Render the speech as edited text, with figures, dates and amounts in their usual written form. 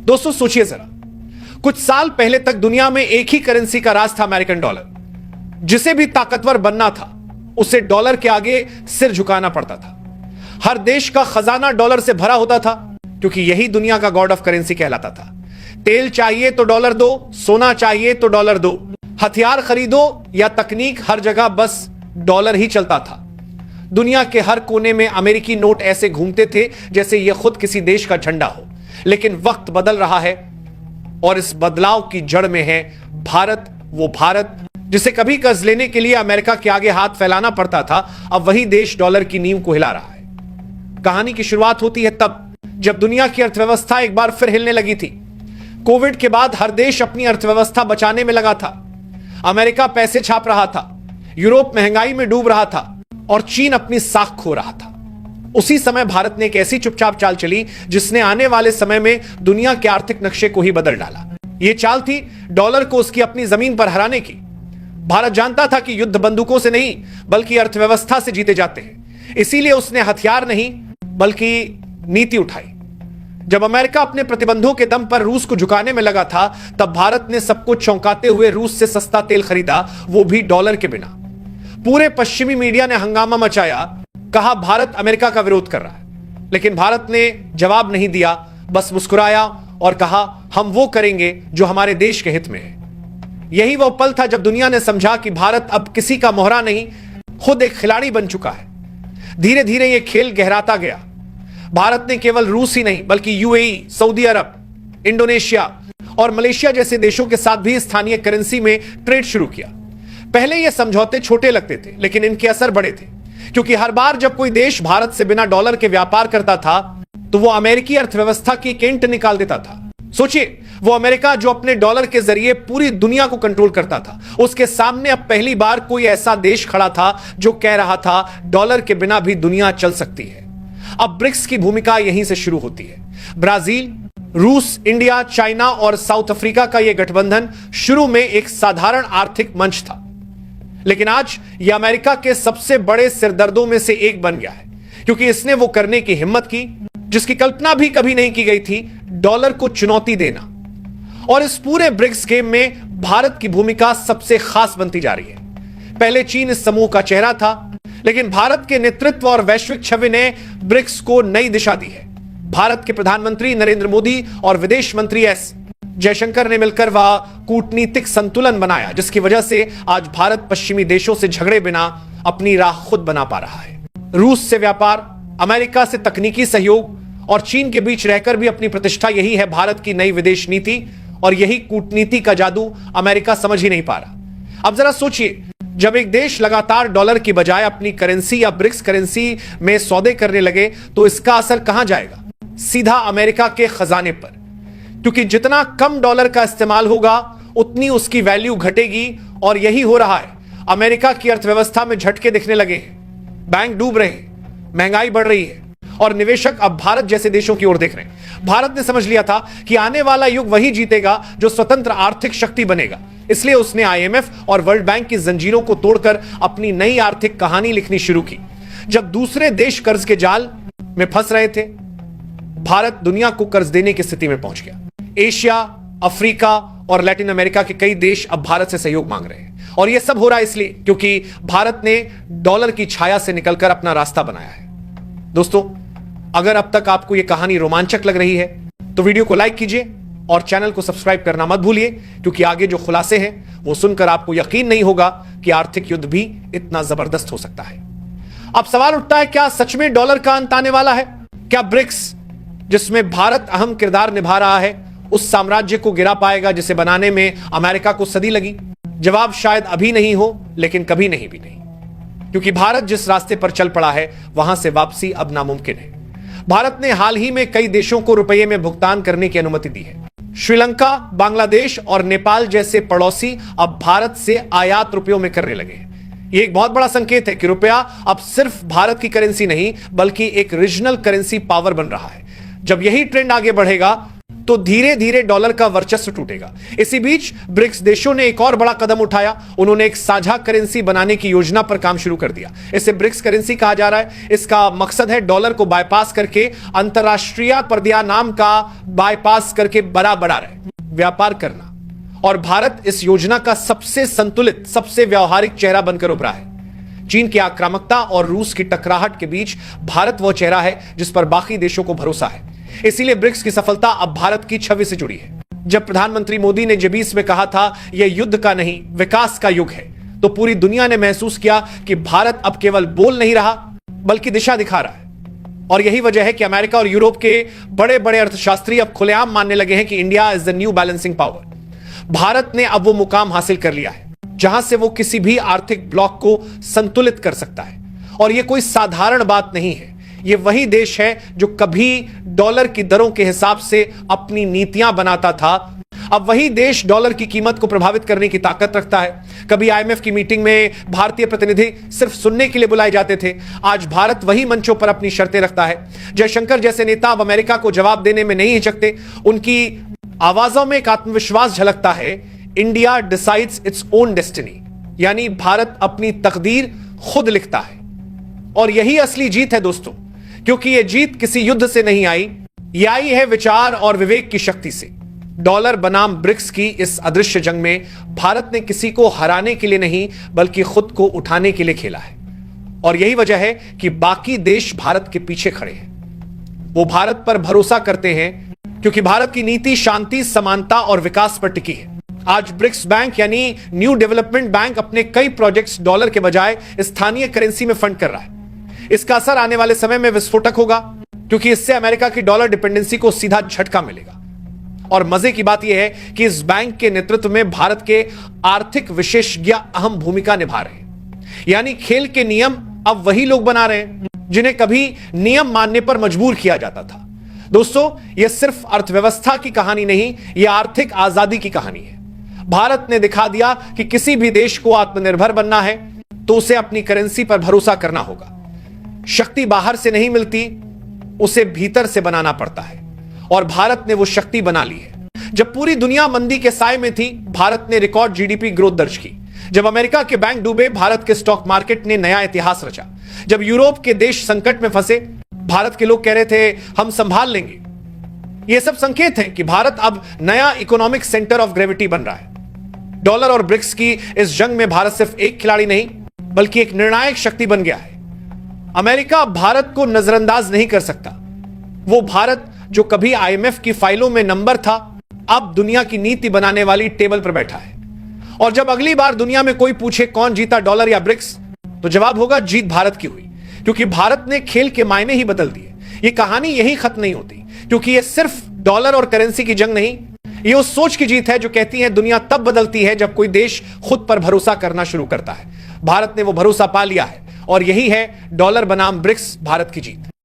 दोस्तों सोचिए जरा, कुछ साल पहले तक दुनिया में एक ही करेंसी का राज था, अमेरिकन डॉलर। जिसे भी ताकतवर बनना था उसे डॉलर के आगे सिर झुकाना पड़ता था। हर देश का खजाना डॉलर से भरा होता था, क्योंकि यही दुनिया का गॉड ऑफ करेंसी कहलाता था। तेल चाहिए तो डॉलर दो, सोना चाहिए तो डॉलर दो, हथियार खरीदो या तकनीक, हर जगह बस डॉलर ही चलता था। दुनिया के हर कोने में अमेरिकी नोट ऐसे घूमते थे जैसे यह खुद किसी देश का झंडा हो। लेकिन वक्त बदल रहा है और इस बदलाव की जड़ में है भारत। वो भारत जिसे कभी कर्ज लेने के लिए अमेरिका के आगे हाथ फैलाना पड़ता था, अब वही देश डॉलर की नींव को हिला रहा है। कहानी की शुरुआत होती है तब जब दुनिया की अर्थव्यवस्था एक बार फिर हिलने लगी थी। कोविड के बाद हर देश अपनी अर्थव्यवस्था बचाने में लगा था। अमेरिका पैसे छाप रहा था, यूरोप महंगाई में डूब रहा था और चीन अपनी साख खो रहा था। उसी समय भारत ने एक ऐसी चुपचाप चाल चली जिसने आने वाले समय में दुनिया के आर्थिक नक्शे को ही बदल डाला। यह चाल थी डॉलर को उसकी अपनी जमीन पर हराने की। भारत जानता था कि युद्ध बंदूकों से नहीं बल्कि अर्थव्यवस्था से जीते जाते हैं। इसीलिए उसने हथियार नहीं बल्कि नीति उठाई। जब अमेरिका अपने प्रतिबंधों के दम पर रूस को झुकाने में लगा था, तब भारत ने सबको चौंकाते हुए रूस से सस्ता तेल खरीदा, वो भी डॉलर के बिना। पूरे पश्चिमी मीडिया ने हंगामा मचाया, कहा भारत अमेरिका का विरोध कर रहा है। लेकिन भारत ने जवाब नहीं दिया, बस मुस्कुराया और कहा हम वो करेंगे जो हमारे देश के हित में है। यही वो पल था जब दुनिया ने समझा कि भारत अब किसी का मोहरा नहीं, खुद एक खिलाड़ी बन चुका है। धीरे धीरे यह खेल गहराता गया। भारत ने केवल रूस ही नहीं बल्कि यूएई, सऊदी अरब, इंडोनेशिया और मलेशिया जैसे देशों के साथ भी स्थानीय करेंसी में ट्रेड शुरू किया। पहले यह समझौते छोटे लगते थे, लेकिन इनके असर बड़े थे, क्योंकि हर बार जब कोई देश भारत से बिना डॉलर के व्यापार करता था तो वो अमेरिकी अर्थव्यवस्था की एक इंट निकाल देता था। सोचिए, वो अमेरिका जो अपने डॉलर के जरिए पूरी दुनिया को कंट्रोल करता था, उसके सामने अब पहली बार कोई ऐसा देश खड़ा था जो कह रहा था डॉलर के बिना भी दुनिया चल सकती है। अब ब्रिक्स की भूमिका यहीं से शुरू होती है। ब्राजील, रूस, इंडिया, चाइना और साउथ अफ्रीका का यह गठबंधन शुरू में एक साधारण आर्थिक मंच था, लेकिन आज यह अमेरिका के सबसे बड़े सिरदर्दों में से एक बन गया है, क्योंकि इसने वो करने की हिम्मत की जिसकी कल्पना भी कभी नहीं की गई थी, डॉलर को चुनौती देना। और इस पूरे ब्रिक्स गेम में भारत की भूमिका सबसे खास बनती जा रही है। पहले चीन इस समूह का चेहरा था, लेकिन भारत के नेतृत्व और वैश्विक छवि ने ब्रिक्स को नई दिशा दी है। भारत के प्रधानमंत्री नरेंद्र मोदी और विदेश मंत्री एस जयशंकर ने मिलकर वह कूटनीतिक संतुलन बनाया, जिसकी वजह से आज भारत पश्चिमी देशों से झगड़े बिना अपनी राह खुद बना पा रहा है। रूस से व्यापार, अमेरिका से तकनीकी सहयोग और चीन के बीच रहकर भी अपनी प्रतिष्ठा, यही है भारत की नई विदेश नीति। और यही कूटनीति का जादू अमेरिका समझ ही नहीं पा रहा। अब जरा सोचिए, जब एक देश लगातार डॉलर की बजाय अपनी करेंसी या ब्रिक्स करेंसी में सौदे करने लगे तो इसका असर कहां जाएगा? सीधा अमेरिका के खजाने पर, क्योंकि जितना कम डॉलर का इस्तेमाल होगा उतनी उसकी वैल्यू घटेगी। और यही हो रहा है। अमेरिका की अर्थव्यवस्था में झटके दिखने लगे हैं, बैंक डूब रहे हैं, महंगाई बढ़ रही है और निवेशक अब भारत जैसे देशों की ओर देख रहे हैं। भारत ने समझ लिया था कि आने वाला युग वही जीतेगा जो स्वतंत्र आर्थिक शक्ति बनेगा। इसलिए उसने आईएमएफ और वर्ल्ड बैंक की जंजीरों को तोड़कर अपनी नई आर्थिक कहानी लिखनी शुरू की। जब दूसरे देश कर्ज के जाल में फंस रहे थे, भारत दुनिया को कर्ज देने की स्थिति में पहुंच गया। एशिया, अफ्रीका और लैटिन अमेरिका के कई देश अब भारत से सहयोग मांग रहे हैं। और यह सब हो रहा है इसलिए क्योंकि भारत ने डॉलर की छाया से निकलकर अपना रास्ता बनाया है। दोस्तों, अगर अब तक आपको यह कहानी रोमांचक लग रही है तो वीडियो को लाइक कीजिए और चैनल को सब्सक्राइब करना मत भूलिए, क्योंकि आगे जो खुलासे हैं वो सुनकर आपको यकीन नहीं होगा कि आर्थिक युद्ध भी इतना जबरदस्त हो सकता है। अब सवाल उठता है, क्या सच में डॉलर का अंत आने वाला है? क्या ब्रिक्स, जिसमें भारत अहम किरदार निभा रहा है, उस साम्राज्य को गिरा पाएगा जिसे बनाने में अमेरिका को सदी लगी? जवाब शायद अभी नहीं हो, लेकिन कभी नहीं भी नहीं, क्योंकि भारत जिस रास्ते पर चल पड़ा है वहां से वापसी अब नामुमकिन है। भारत ने हाल ही में कई देशों को रुपये में भुगतान करने की अनुमति दी है। श्रीलंका, बांग्लादेश और नेपाल जैसे पड़ोसी अब भारत से आयात रुपयों में करने लगे हैं। यह एक बहुत बड़ा संकेत है कि रुपया अब सिर्फ भारत की करेंसी नहीं बल्कि एक रीजनल करेंसी पावर बन रहा है। जब यही ट्रेंड आगे बढ़ेगा तो धीरे धीरे डॉलर का वर्चस्व टूटेगा। इसी बीच ब्रिक्स देशों ने एक और बड़ा कदम उठाया। उन्होंने एक साझा करेंसी बनाने की योजना पर काम शुरू कर दिया। इसे ब्रिक्स करेंसी कहा जा रहा है। इसका मकसद है डॉलर को बाईपास करके अंतरराष्ट्रीय पर्याय नाम का बाईपास करके बड़ा व्यापार करना। और भारत इस योजना का सबसे संतुलित, सबसे व्यवहारिक चेहरा बनकर उभरा है। चीन की आक्रामकता और रूस की टकराहट के बीच भारत वह चेहरा है जिस पर बाकी देशों को भरोसा है। इसीलिए ब्रिक्स की सफलता अब भारत की छवि से जुड़ी है। जब प्रधानमंत्री मोदी ने G20 में कहा था यह युद्ध का नहीं, विकास का युग है, तो पूरी दुनिया ने महसूस किया कि भारत अब केवल बोल नहीं रहा बल्कि दिशा दिखा रहा है। और यही वजह है कि अमेरिका और यूरोप के बड़े बड़े अर्थशास्त्री अब खुलेआम मानने लगे हैं कि India is the new balancing power. Bharat ने अब वो मुकाम हासिल कर लिया है जहां से वो किसी भी आर्थिक ब्लॉक को संतुलित कर सकता है। और यह कोई साधारण बात नहीं है। यह वही देश है जो कभी डॉलर की दरों के हिसाब से अपनी नीतियां बनाता था, अब वही देश डॉलर की कीमत को प्रभावित करने की ताकत रखता है। कभी IMF की मीटिंग में भारतीय प्रतिनिधि सिर्फ सुनने के लिए बुलाए जाते थे, आज भारत वही मंचों पर अपनी शर्तें रखता है। जयशंकर जैसे नेता अब अमेरिका को जवाब देने में नहीं हिचकते। उनकी आवाजों में एक आत्मविश्वास झलकता है। India decides its own destiny, यानी भारत अपनी तकदीर खुद लिखता है। और यही असली जीत है दोस्तों, क्योंकि यह जीत किसी युद्ध से नहीं आई, यह आई है विचार और विवेक की शक्ति से। डॉलर बनाम ब्रिक्स की इस अदृश्य जंग में भारत ने किसी को हराने के लिए नहीं बल्कि खुद को उठाने के लिए खेला है। और यही वजह है कि बाकी देश भारत के पीछे खड़े हैं। वो भारत पर भरोसा करते हैं क्योंकि भारत की नीति शांति, समानता और विकास पर टिकी है। आज ब्रिक्स बैंक यानी न्यू डेवलपमेंट बैंक अपने कई प्रोजेक्ट्स डॉलर के बजाय स्थानीय करेंसी में फंड कर रहा है। इसका असर आने वाले समय में विस्फोटक होगा, क्योंकि इससे अमेरिका की डॉलर डिपेंडेंसी को सीधा झटका मिलेगा। और मजे की बात यह है कि इस बैंक के नेतृत्व में भारत के आर्थिक विशेषज्ञ अहम भूमिका निभा रहे हैं। यानी खेल के नियम अब वही लोग बना रहे हैं जिन्हें कभी नियम मानने पर मजबूर किया जाता था। दोस्तों, यह सिर्फ अर्थव्यवस्था की कहानी नहीं, यह आर्थिक आजादी की कहानी है। भारत ने दिखा दिया कि किसी भी देश को आत्मनिर्भर बनना है तो उसे अपनी करेंसी पर भरोसा करना होगा। शक्ति बाहर से नहीं मिलती, उसे भीतर से बनाना पड़ता है। और भारत ने वो शक्ति बना ली है। जब पूरी दुनिया मंदी के साए में थी, भारत ने रिकॉर्ड GDP ग्रोथ दर्ज की। जब अमेरिका के बैंक डूबे, भारत के स्टॉक मार्केट ने नया इतिहास रचा। जब यूरोप के देश संकट में फंसे, भारत के लोग कह रहे थे हम संभाल लेंगे। ये सब संकेत हैं कि भारत अब नया इकोनॉमिक सेंटर ऑफ ग्रेविटी बन रहा है। डॉलर और ब्रिक्स की इस जंग में भारत सिर्फ एक खिलाड़ी नहीं बल्कि एक निर्णायक शक्ति बन गया है। अमेरिका भारत को नजरअंदाज नहीं कर सकता। वो भारत जो कभी IMF की फाइलों में नंबर था, अब दुनिया की नीति बनाने वाली टेबल पर बैठा है। और जब अगली बार दुनिया में कोई पूछे कौन जीता, डॉलर या ब्रिक्स, तो जवाब होगा जीत भारत की हुई, क्योंकि भारत ने खेल के मायने ही बदल दिए। ये कहानी यही खत्म नहीं होती, क्योंकि ये सिर्फ डॉलर और करेंसी की जंग नहीं, ये उस सोच की जीत है जो कहती है दुनिया तब बदलती है जब कोई देश खुद पर भरोसा करना शुरू करता है। भारत ने वो भरोसा पा लिया है और यही है डॉलर बनाम ब्रिक्स भारत की जीत।